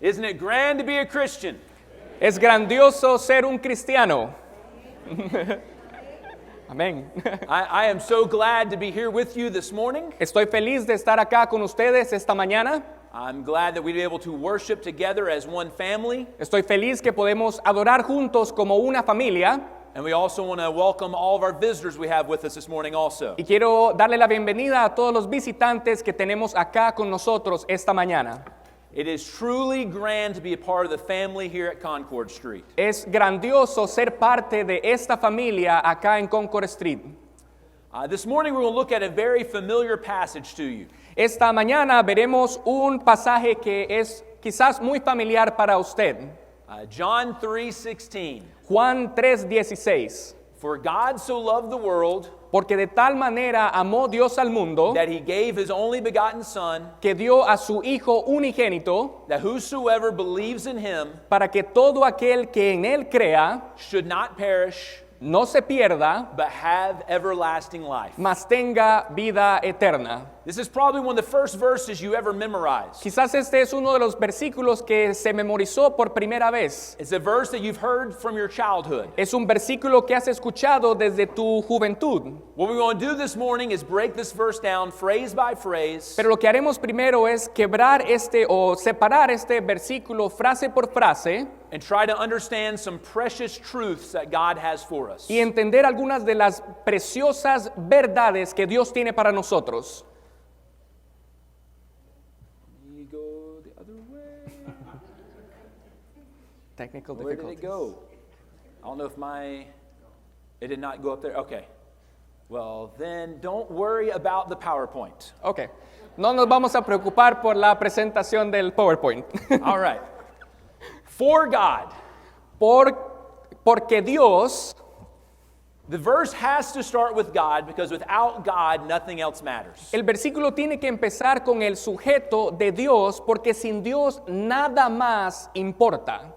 Isn't it grand to be a Christian? Es grandioso ser un cristiano. Amén. I am so glad to be here with you this morning. Estoy feliz de estar acá con ustedes esta mañana. I'm glad that we'll be able to worship together as one family. Estoy feliz que podemos adorar juntos como una familia. And we also want to welcome all of our visitors we have with us this morning also. Y quiero darle la bienvenida a todos los visitantes que tenemos acá con nosotros esta mañana. It is truly grand to be a part of the family here at Concord Street. Es grandioso ser parte de esta familia acá en Concord Street. This morning we're going to look at a very familiar passage to you. Esta mañana veremos un pasaje que es quizás muy familiar para usted. John 3:16. Juan 3:16. For God so loved the world Porque de tal manera amó Dios al mundo that he gave his only begotten Son, que dio a su Hijo unigénito that whosoever believes in him para que todo aquel que en él crea should not perish, no se pierda, but have everlasting life. mas tenga vida eterna. This is probably one of the first verses you ever memorized. Quizás este es uno de los versículos que se memorizó por primera vez. It's a verse that you've heard from your childhood. Es un versículo que has escuchado desde tu juventud. What we're going to do this morning is break this verse down phrase by phrase. Pero lo que haremos primero es quebrar o separar este versículo frase por frase And try to understand some precious truths that God has for us. y entender algunas de las preciosas verdades que Dios tiene para nosotros. Let me go the other way. Technical Where did it go? I don't know if it did not go up there. Okay. Well, then don't worry about the PowerPoint. Ok, no nos vamos a preocupar por la presentación del PowerPoint. All right. For God. Porque Dios, The verse has to start with God because without God, nothing else matters. el versículo tiene que empezar con el sujeto de Dios, porque sin Dios nada más importa.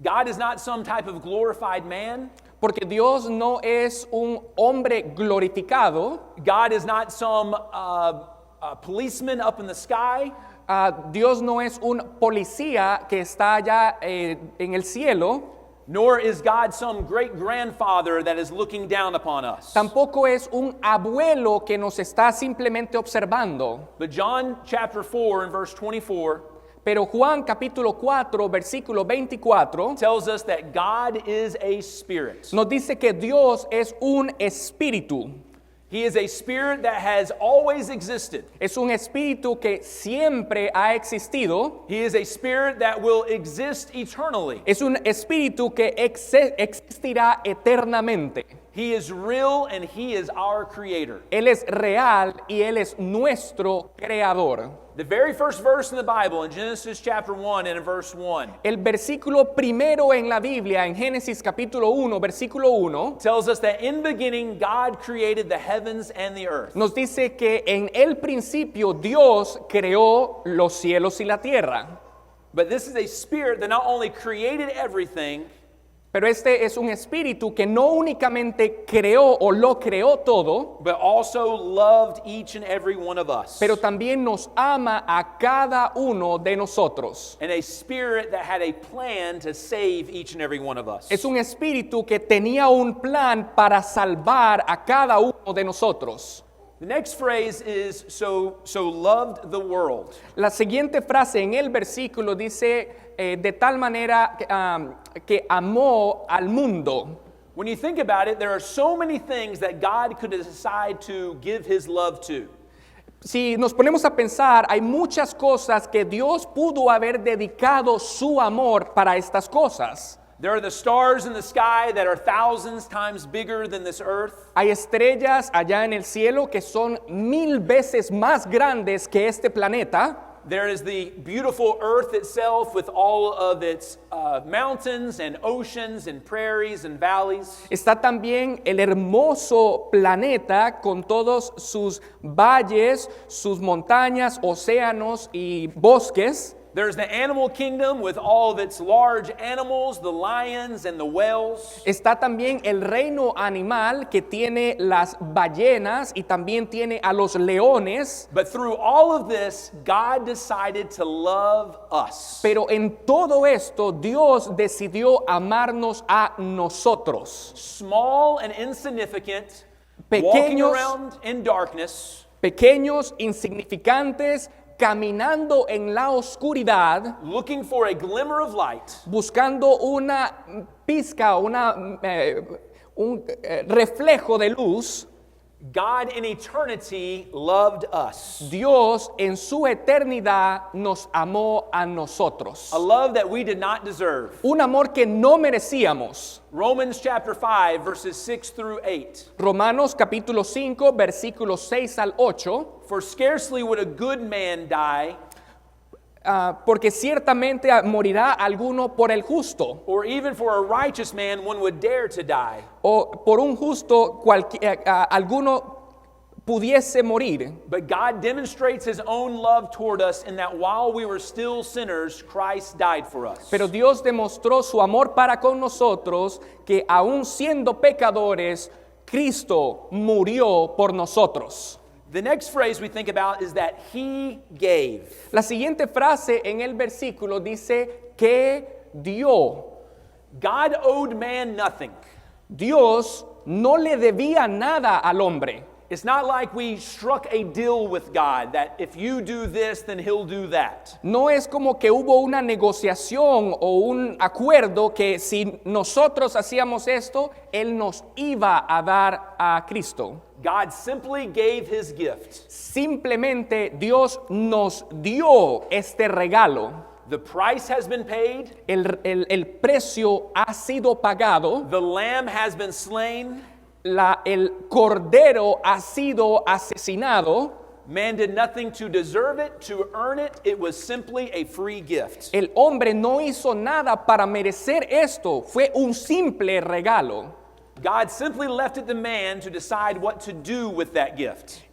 God is not some type of glorified man. Porque Dios no es un hombre glorificado. God is not some policeman up in the sky. Dios no es un policía que está allá en el cielo. Nor is God some great grandfather that is looking down upon us. Tampoco es un abuelo que nos está simplemente observando. But John chapter 4 and verse 24 Pero Juan capítulo 4, versículo 24, tells us that God is a spirit. nos dice que Dios es un espíritu. He is a spirit that has always existed. Es un espíritu que siempre ha existido. He is a spirit that will exist eternally. Es un espíritu que existirá eternamente. He is real and he is our creator. Él es real y Él es nuestro creador. The very first verse in the Bible, in Genesis chapter 1 and in verse 1, El versículo primero en la Biblia, en Génesis capítulo 1, versículo 1, tells us that in the beginning God created the heavens and the earth. nos dice que en el principio Dios creó los cielos y la tierra. But this is a spirit that not only created everything, Pero este es un espíritu que no únicamente creó o lo creó todo, but also loved each and every one of us. pero también nos ama a cada uno de nosotros. And a spirit that had a plan to save each and every one of us. Es un espíritu que tenía un plan para salvar a cada uno de nosotros. The next phrase is so loved the world. La siguiente frase en el versículo dice de tal manera que amó al mundo. When you think about it, there are so many things that God could decide to give his love to. Si nos ponemos a pensar, hay muchas cosas que Dios pudo haber dedicado su amor para estas cosas. There are the stars in the sky that are thousands times bigger than this earth. Hay estrellas allá en el cielo que son 1000 veces más grandes que este planeta. There is the beautiful earth itself with all of its mountains and oceans and prairies and valleys. Está también el hermoso planeta con todos sus valles, sus montañas, océanos y bosques. There's the animal kingdom with all of its large animals, the lions and the whales. Está también el reino animal que tiene las ballenas y también tiene a los leones. But through all of this, God decided to love us. Pero en todo esto, Dios decidió amarnos a nosotros. Small and insignificant, walking Pequeños, around in darkness, pequeños, insignificantes, caminando en la oscuridad, looking for a glimmer of light. buscando una pizca, un reflejo de luz. God in eternity loved us. Dios en su eternidad nos amó a nosotros. A love that we did not deserve. Un amor que no merecíamos. Romans chapter 5, verses 6 through 8. Romanos capítulo 5, versículos 6 al 8. For scarcely would a good man die, Porque ciertamente morirá alguno por el justo, or even for a righteous man one would dare to die. o por un justo alguno pudiese morir. But God demonstrates his own love toward us in that while we were still sinners, Christ died for us. Pero Dios demostró su amor para con nosotros, que aun siendo pecadores, Cristo murió por nosotros. The next phrase we think about is that he gave. La siguiente frase en el versículo dice que dio. God owed man nothing. Dios no le debía nada al hombre. It's not like we struck a deal with God that if you do this, then he'll do that. No es como que hubo una negociación o un acuerdo que si nosotros hacíamos esto, Él nos iba a dar a Cristo. God simply gave his gift. Simplemente Dios nos dio este regalo. The price has been paid. El precio ha sido pagado. The lamb has been slain. El cordero ha sido asesinado. Man did nothing to deserve it, to earn it. It was simply a free gift. El hombre no hizo nada para merecer esto. Fue un simple regalo. God simply left it to man to decide what to do with that gift.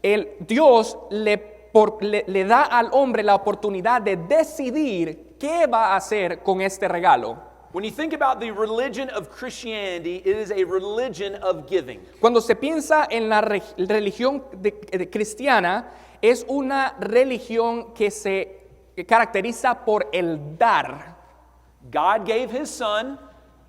Dios le da al hombre la oportunidad de decidir qué va a hacer con este regalo. When you think about the religion of Christianity, it is a religion of giving. Cuando se piensa en la religión cristiana, es una religión que se caracteriza por el dar. God gave his son.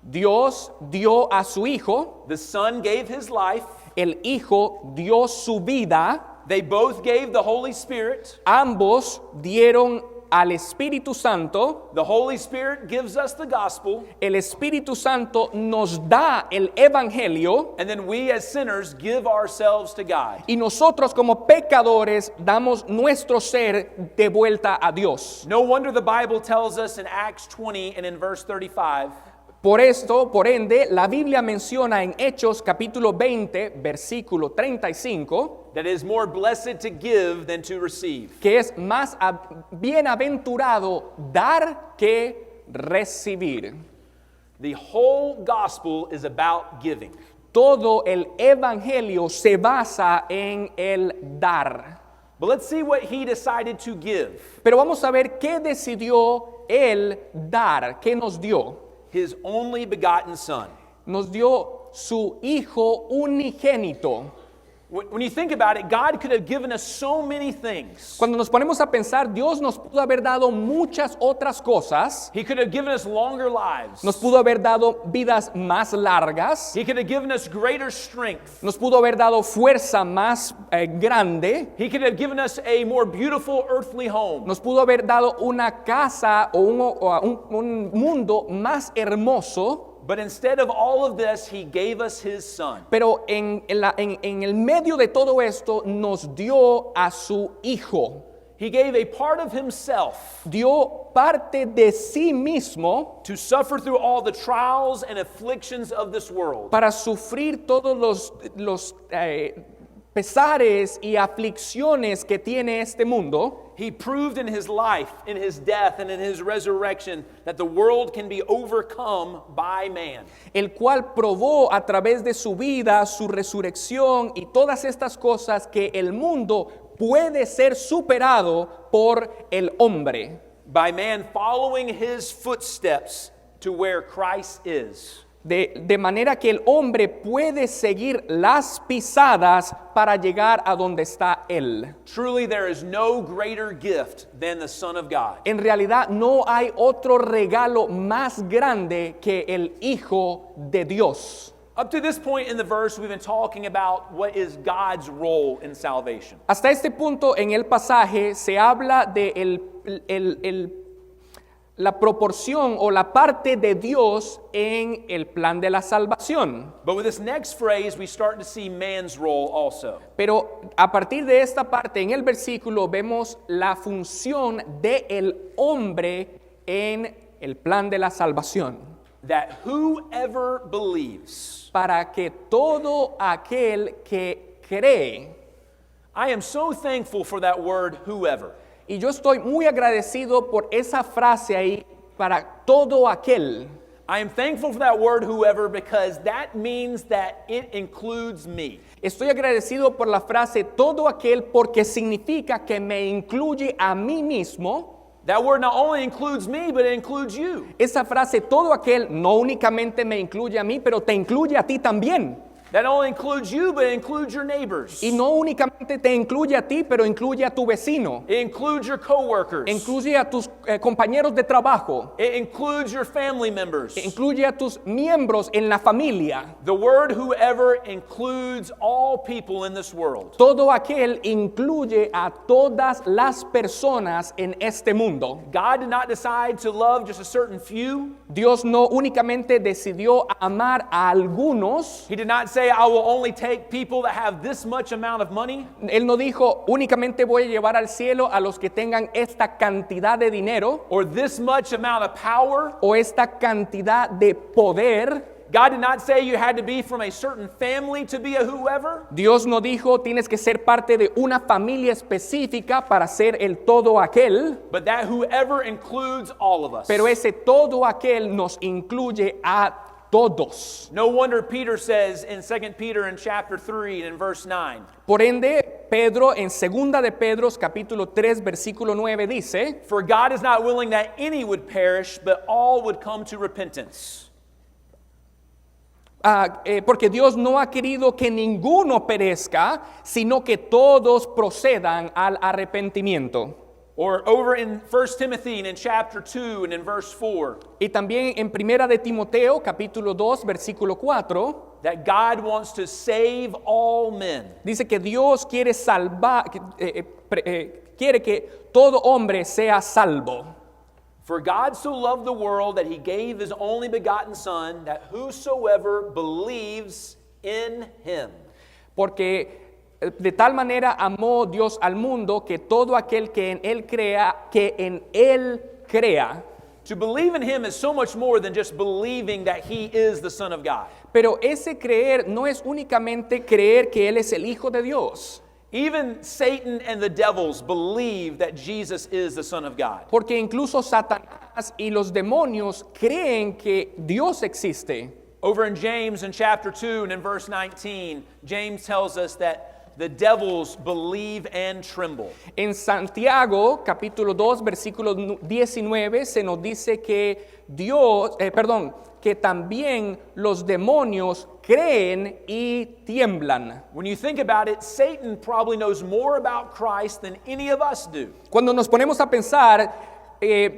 Dios dio a su hijo. The son gave his life. El hijo dio su vida. They both gave the Holy Spirit. Ambos dieron al Espíritu Santo. The Holy Spirit gives us the gospel. El Espíritu Santo nos da el evangelio. And then we as sinners give ourselves to God. Y nosotros como pecadores damos nuestro ser de vuelta a Dios. No wonder the Bible tells us in Acts 20 and in verse 35. Por ende, la Biblia menciona en Hechos capítulo 20, versículo 35, that it is more blessed to give than to receive. que es más bienaventurado dar que recibir. The whole gospel is about giving. Todo el evangelio se basa en el dar. But let's see what he decided to give. Pero vamos a ver qué decidió él dar, qué nos dio. His only begotten son. Nos dio su hijo unigénito. When you think about it, God could have given us so many things. Cuando nos ponemos a pensar, Dios nos pudo haber dado muchas otras cosas. He could have given us longer lives. Nos pudo haber dado vidas más largas. He could have given us greater strength. Nos pudo haber dado fuerza más grande. He could have given us a more beautiful earthly home. Nos pudo haber dado una casa o un mundo más hermoso. But instead of all of this, he gave us his son. Pero en el medio de todo esto nos dio a su hijo. He gave a part of himself Dio parte de sí mismo to suffer through all the trials and afflictions of this world. para sufrir todos los pesares y aflicciones que tiene este mundo. He proved in his life, in his death, and in his resurrection that the world can be overcome by man. El cual probó a través de su vida, su resurrección y todas estas cosas que el mundo puede ser superado por el hombre. by man following his footsteps to where Christ is. De manera que el hombre puede seguir las pisadas para llegar a donde está Él. Truly, there is no greater gift than the Son of God. En realidad no hay otro regalo más grande que el Hijo de Dios. Up to this point in the verse, we've been talking about what is God's role in salvation. Hasta este punto en el pasaje se habla de la proporción o la parte de Dios en el plan de la salvación. But with this next phrase, we start to see man's role also. Pero a partir de esta parte en el versículo vemos la función del hombre en el plan de la salvación. That whoever believes. Para que todo aquel que cree. I am so thankful for that word, whoever. Y yo estoy muy agradecido por esa frase ahí, para todo aquel. I am thankful for that word, whoever, because that means that it includes me. Estoy agradecido por la frase todo aquel porque significa que me incluye a mí mismo. That word not only includes me, but it includes you. Esa frase todo aquel no únicamente me incluye a mí, pero te incluye a ti también. That not only includes you, but it includes your neighbors. Y no únicamente te incluye a ti, pero incluye a tu vecino. It includes your coworkers. Incluye a tus compañeros de trabajo. It includes your family members. Incluye a tus miembros en la familia. The word whoever includes all people in this world. Todo aquel incluye a todas las personas en este mundo. God did not decide to love just a certain few. Dios no únicamente decidió amar a algunos. He did not say, I will only take people that have this much amount of money. Él no dijo, únicamente voy a llevar al cielo a los que tengan esta cantidad de dinero. Or this much amount of power. O esta cantidad de poder. God did not say you had to be from a certain family to be a whoever. Dios no dijo tienes que ser parte de una familia específica para ser el todo aquel. But that whoever includes all of us. Pero ese todo aquel nos incluye a todos. No wonder Peter says in 2 Peter in chapter 3 and in verse 9. Por ende, Pedro en 2 de Pedro capítulo 3 versículo 9 dice, For God is not willing that any would perish, but all would come to repentance. Porque Dios no ha querido que ninguno perezca, sino que todos procedan al arrepentimiento. Or over in 1 Timothy and in chapter 2 and in verse 4. Y también en 1 de Timoteo, capítulo 2, versículo 4. That God wants to save all men. Dice que Dios quiere salvar, quiere que todo hombre sea salvo. For God so loved the world that he gave his only begotten Son, that whosoever believes in him. Porque de tal manera amó Dios al mundo que todo aquel que en él crea. To believe in him is so much more than just believing that he is the Son of God. Pero ese creer no es únicamente creer que él es el Hijo de Dios. Even Satan and the devils believe that Jesus is the Son of God. Porque incluso Satanás y los demonios creen que Dios existe. Over in James in chapter 2 and in verse 19, James tells us that the devils believe and tremble. En Santiago, capítulo 2, versículo 19, se nos dice que que también los demonios creen y tiemblan. When you think about it, Satan probably knows more about Christ than any of us do. Cuando nos ponemos a pensar,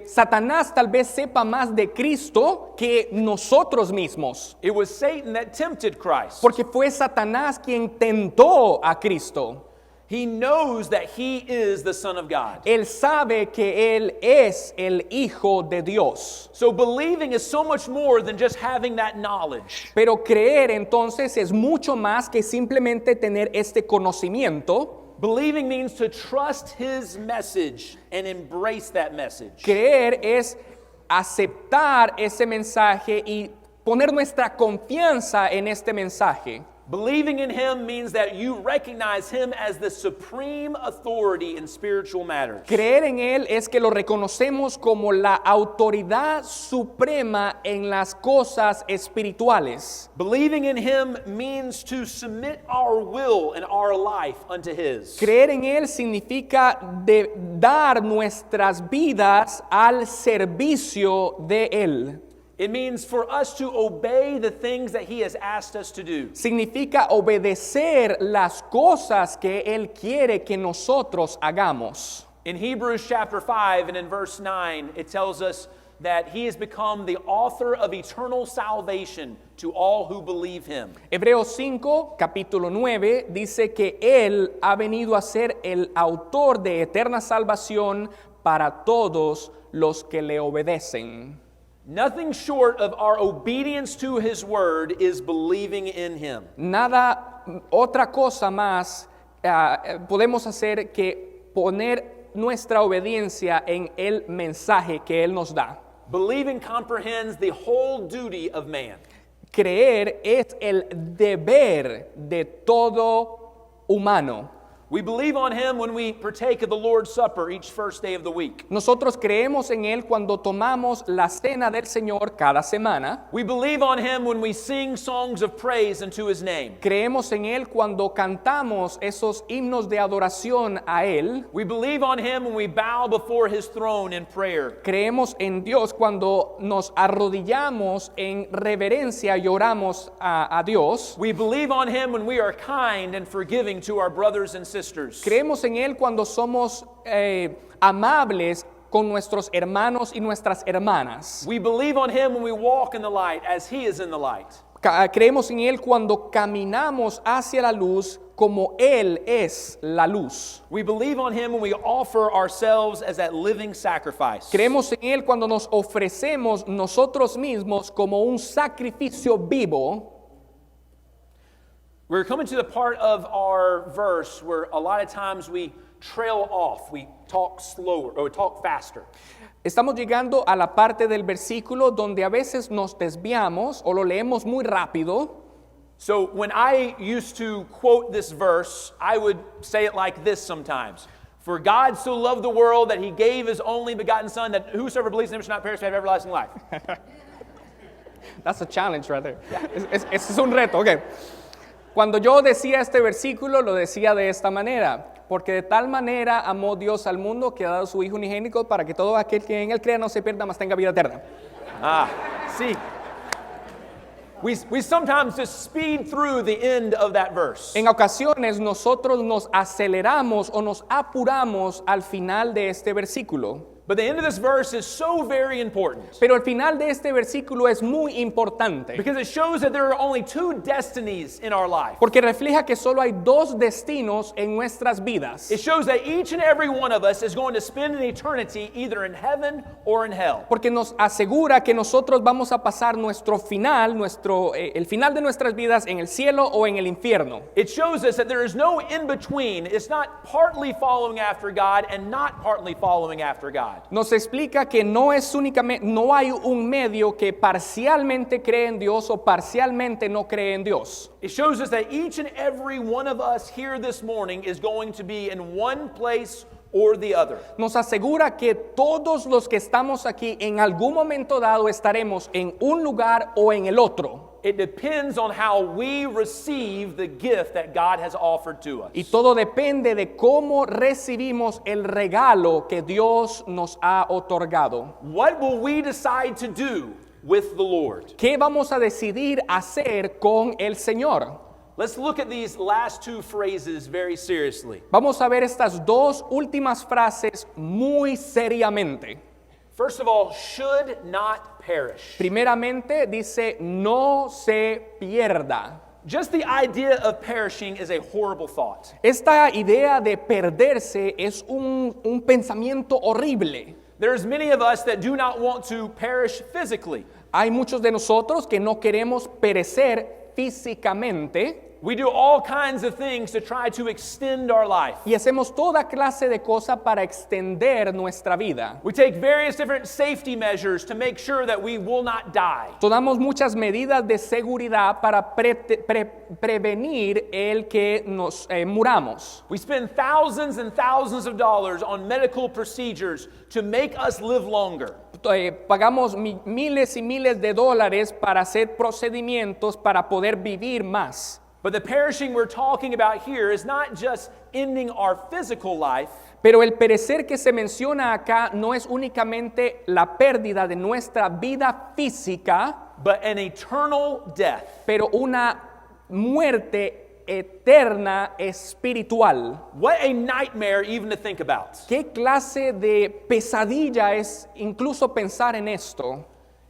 Satanás tal vez sepa más de Cristo que nosotros mismos. It was Satan that tempted Christ. Porque fue Satanás quien tentó a Cristo. He knows that he is the Son of God. Él sabe que Él es el Hijo de Dios. So believing is so much more than just having that knowledge. Pero creer entonces es mucho más que simplemente tener este conocimiento. Believing means to trust his message and embrace that message. Creer es aceptar ese mensaje y poner nuestra confianza en este mensaje. Believing in him means that you recognize him as the supreme authority in spiritual matters. Creer en Él es que lo reconocemos como la autoridad suprema en las cosas espirituales. Believing in him means to submit our will and our life unto his. Creer en Él significa de dar nuestras vidas al servicio de Él. It means for us to obey the things that he has asked us to do. Significa obedecer las cosas que Él quiere que nosotros hagamos. In Hebrews chapter 5 and in verse 9, it tells us that he has become the author of eternal salvation to all who believe him. Hebreos 5, capítulo 9, dice que Él ha venido a ser el autor de eterna salvación para todos los que le obedecen. Nothing short of our obedience to his word is believing in him. Nada, otra cosa más podemos hacer que poner nuestra obediencia en el mensaje que Él nos da. Believing comprehends the whole duty of man. Creer es el deber de todo humano. We believe on him when we partake of the Lord's Supper each first day of the week. Nosotros creemos en Él cuando tomamos la cena del Señor cada semana. We believe on him when we sing songs of praise unto his name. Creemos en Él cuando cantamos esos himnos de adoración a Él. We believe on him when we bow before his throne in prayer. Creemos en Dios cuando nos arrodillamos en reverencia y oramos a Dios. We believe on him when we are kind and forgiving to our brothers and sisters. Creemos en Él cuando somos amables con nuestros hermanos y nuestras hermanas. We believe on him when we walk in the light as he is in the light. Creemos en Él cuando caminamos hacia la luz como Él es la luz. We believe on him when we offer ourselves as that living sacrifice. Creemos en Él cuando nos ofrecemos nosotros mismos como un sacrificio vivo. We're coming to the part of our verse where a lot of times we trail off, we talk slower or we talk faster. Estamos llegando a la parte del versículo donde a veces nos desviamos o lo leemos muy rápido. So when I used to quote this verse, I would say it like this sometimes. For God so loved the world that he gave his only begotten son, that whosoever believes in him shall not perish but have everlasting life. That's a challenge right there. Es un reto, okay. Cuando yo decía este versículo, lo decía de esta manera. Porque de tal manera amó Dios al mundo que ha dado su Hijo unigénito para que todo aquel que en él crea no se pierda, mas tenga vida eterna. See, we sometimes just speed through the end of that verse. En ocasiones nosotros nos aceleramos o nos apuramos al final de este versículo. But the end of this verse is so very important. Pero el final de este versículo es muy importante. Because it shows that there are only two destinies in our life. Porque refleja que solo hay dos destinos en nuestras vidas. It shows that each and every one of us is going to spend an eternity either in heaven or in hell. Porque nos asegura que nosotros vamos a pasar nuestro final, el final de nuestras vidas en el cielo o en el infierno. It shows us that there is no in between. It's not partly following after God and not partly following after God. Nos explica que no hay un medio que parcialmente cree en Dios o parcialmente no cree en Dios. It shows us that each and every one of us here this morning is going to be in one place or the other. Nos asegura que todos los que estamos aquí en algún momento dado estaremos en un lugar o en el otro. It depends on how we receive the gift that God has offered to us. Y todo depende de cómo recibimos el regalo que Dios nos ha otorgado. What will we decide to do with the Lord? ¿Qué vamos a decidir hacer con el Señor? Let's look at these last two phrases very seriously. Vamos a ver estas dos últimas frases muy seriamente. First of all, should not perish. Primeramente dice, no se pierda. Just the idea of perishing is a horrible thought. Esta idea de perderse es un pensamiento horrible. There's many of us that do not want to perish physically. Hay muchos de nosotros que no queremos perecer físicamente. We do all kinds of things to try to extend our life. Y hacemos toda clase de cosas para extender nuestra vida. We take various different safety measures to make sure that we will not die. Tomamos muchas medidas de seguridad para prevenir el que nos muramos. We spend thousands and thousands of dollars on medical procedures to make us live longer. Pagamos miles y miles de dólares para hacer procedimientos para poder vivir más. But the perishing we're talking about here is not just ending our physical life, Pero el perecer que se menciona acá no es únicamente la pérdida de nuestra vida física, but an eternal death. pero una muerte eterna espiritual. What a nightmare even to think about. ¿Qué clase de pesadilla es incluso pensar en esto?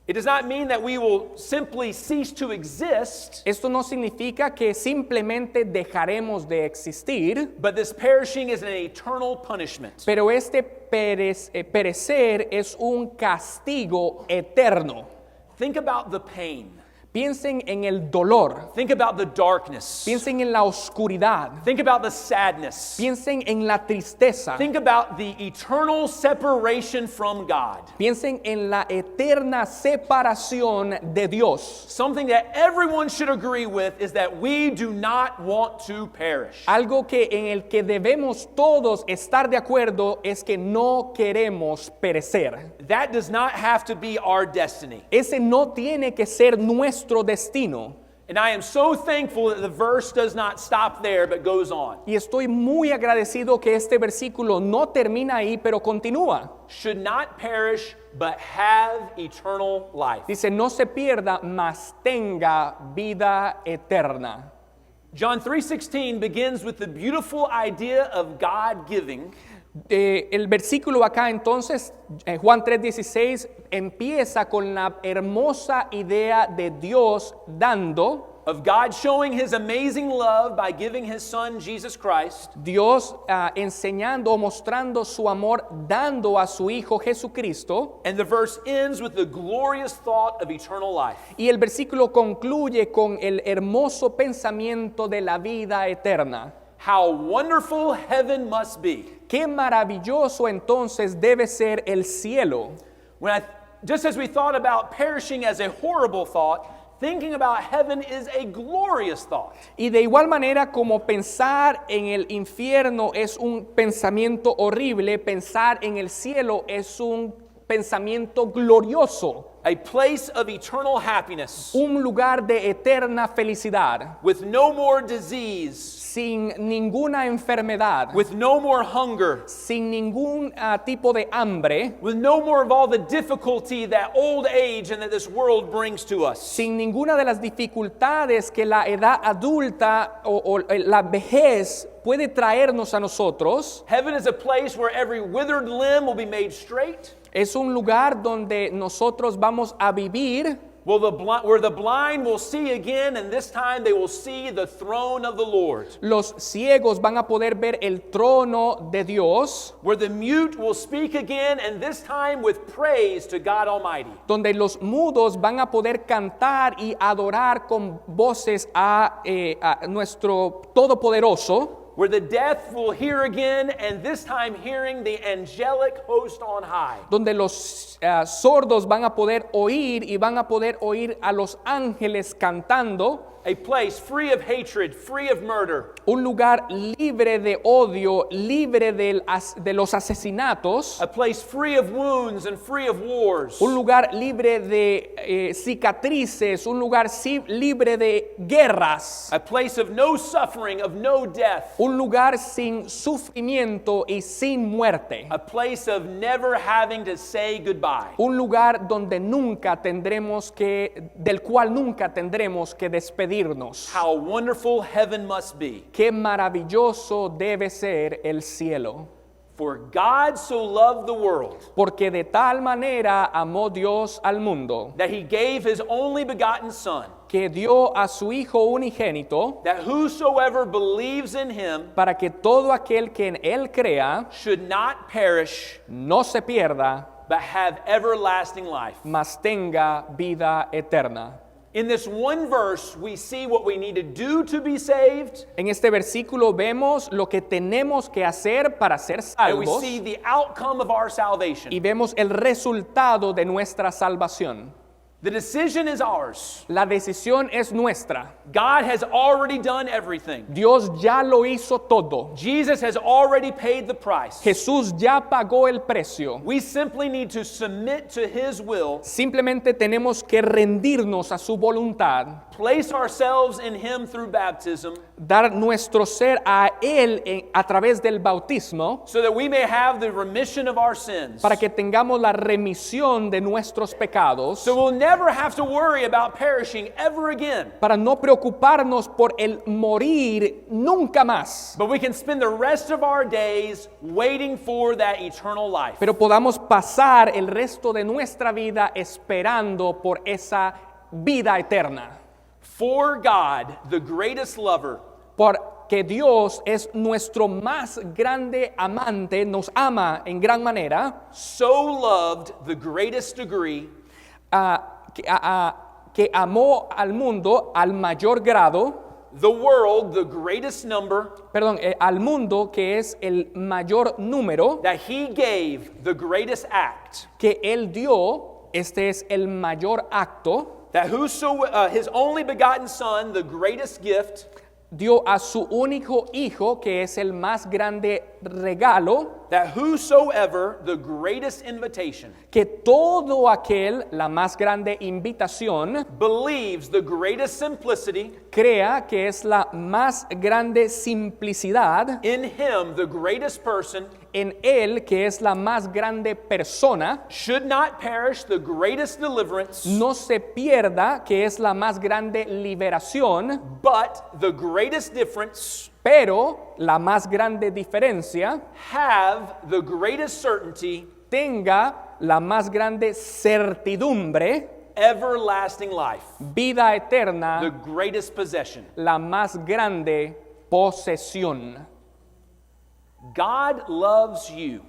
It does not mean that we will simply cease to exist, Esto no significa que simplemente dejaremos de existir, but this perishing is an eternal punishment. pero este perecer es un castigo eterno. Think about the pain. Piensen en el dolor, Think about the darkness. piensen en la oscuridad, Think about the sadness. piensen en la tristeza, Think about the eternal separation from God. piensen en la eterna separación de Dios. Something that everyone should agree with is that we do not want to perish. Algo que en el que debemos todos estar de acuerdo es que no queremos perecer. That does not have to be our destiny. Ese no tiene que ser nuestro destino. And I am so thankful that the verse does not stop there but goes on. Y estoy muy agradecido que este versículo no termina ahí, pero continúa. Should not perish but have eternal life. Dice, no se pierda, mas tenga vida eterna. John 3:16 begins with the beautiful idea of God giving. El versículo acá entonces, Juan 3:16, empieza con la hermosa idea de Dios dando, Of God showing his amazing love by giving his son Jesus Christ. Dios enseñando o mostrando su amor dando a su Hijo Jesucristo. And the verse ends with the glorious thought of eternal life. Y el versículo concluye con el hermoso pensamiento de la vida eterna. How wonderful heaven must be. Qué maravilloso entonces debe ser el cielo. Just as we thought about perishing as a horrible thought, thinking about heaven is a glorious thought. Y de igual manera como pensar en el infierno es un pensamiento horrible, pensar en el cielo es un pensamiento glorioso. A place of eternal happiness. Un lugar de eterna felicidad. With no more disease. Sin ninguna enfermedad. With no more hunger. Sin ningún tipo de hambre. With no more of all the difficulty that old age and that this world brings to us. Sin ninguna de las dificultades que la edad adulta o la vejez puede traernos a nosotros. Heaven is a place where every withered limb will be made straight. Es un lugar donde nosotros vamos a vivir. Where the blind will see again, and this time they will see the throne of the Lord. Los ciegos van a poder ver el trono de Dios. Where the mute will speak again, and this time with praise to God Almighty. Donde los mudos van a poder cantar y adorar con voces a nuestro Todopoderoso. Where the deaf will hear again, and this time hearing the angelic host on high. Donde los sordos van a poder oír y van a poder oír a los ángeles cantando. A place free of hatred, free of murder. Un lugar libre de odio, libre de los asesinatos. A place free of wounds and free of wars. Un lugar libre de cicatrices, un lugar libre de guerras. A place of no suffering, of no death. Un lugar sin sufrimiento y sin muerte. A place of never having to say goodbye. Un lugar donde del cual nunca tendremos que despedirnos. How wonderful heaven must be. Qué maravilloso debe ser el cielo. For God so loved the world. Porque de tal manera amó Dios al mundo. That he gave his only begotten son. Que dio a su Hijo unigénito. That whosoever believes in him. Para que todo aquel que en él crea. Should not perish. No se pierda. But have everlasting life. Mas tenga vida eterna. In this one verse, we see what we need to do to be saved, En este versículo vemos lo que tenemos que hacer para ser and we salvos see the outcome of our salvation. y vemos el resultado de nuestra salvación. The decision is ours. La decisión es nuestra. God has already done everything. Dios ya lo hizo todo. Jesus has already paid the price. Jesús ya pagó el precio. We simply need to submit to His will, Simplemente tenemos que rendirnos a su voluntad, place ourselves in Him through baptism, dar nuestro ser a Él a través del bautismo, so that we may have the remission of our sins. para que tengamos la remisión de nuestros pecados, So we'll never have to worry about perishing ever again. para no preocuparnos por el morir nunca más, But we can spend the rest of our days waiting for that eternal life. pero podamos pasar el resto de nuestra vida esperando por esa vida eterna. For God, the greatest lover, Porque Dios es nuestro más grande amante, nos ama en gran manera, so loved the greatest degree que amó al mundo al mayor grado, the world, the greatest number, al mundo que es el mayor número, that He gave the greatest act, que Él dio, este es el mayor acto, that His only begotten Son, the greatest gift, dio a su único hijo, que es el más grande regalo, that whosoever, the greatest invitation, que todo aquel, la más grande invitación, believes the greatest simplicity, crea que es la más grande simplicidad, in Him, the greatest person, en Él, que es la más grande persona, should not perish, the greatest deliverance, no se pierda, que es la más grande liberación, but the greatest difference, pero la más grande diferencia, have the greatest certainty, tenga la más grande certidumbre, everlasting life, vida the eterna, greatest possession. la más grande posesión. God loves you.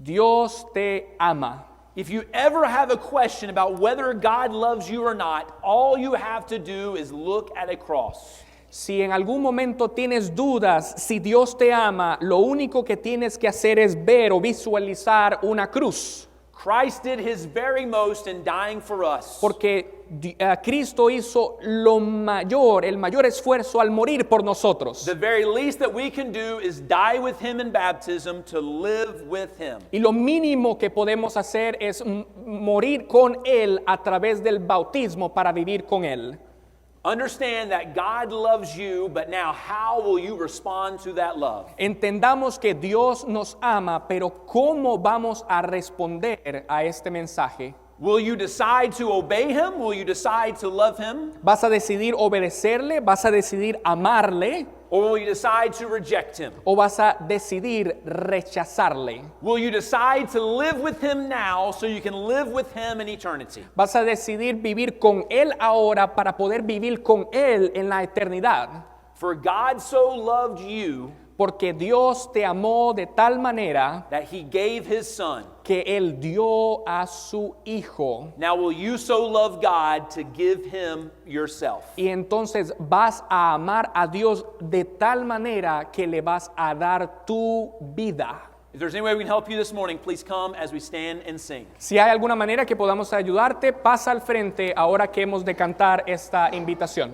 Dios te ama. If you ever have a question about whether God loves you or not, all you have to do is look at a cross. Si en algún momento tienes dudas si Dios te ama, lo único que tienes que hacer es ver o visualizar una cruz. Christ did His very most in dying for us. Porque Cristo hizo lo mayor, el mayor esfuerzo al morir por nosotros. The very least that we can do is die with Him in baptism to live with Him. Y lo mínimo que podemos hacer es morir con Él a través del bautismo para vivir con Él. Understand that God loves you, but now how will you respond to that love? Entendamos que Dios nos ama, pero ¿cómo vamos a responder a este mensaje? Will you decide to obey Him? Will you decide to love Him? ¿Vas a decidir obedecerle? ¿Vas a decidir amarle? Or will you decide to reject Him? ¿O vas a decidir rechazarle? Will you decide to live with Him now so you can live with Him in eternity? ¿Vas a decidir vivir con Él ahora para poder vivir con Él en la eternidad? For God so loved you Porque Dios te amó de tal manera that He gave His Son. que Él dio a su Hijo. Now will you so love God to give Him yourself? Y entonces vas a amar a Dios de tal manera que le vas a dar tu vida. If there's any way we can help you this morning, please come as we stand and sing. Si hay alguna manera que podamos ayudarte, pasa al frente ahora que hemos de cantar esta invitación.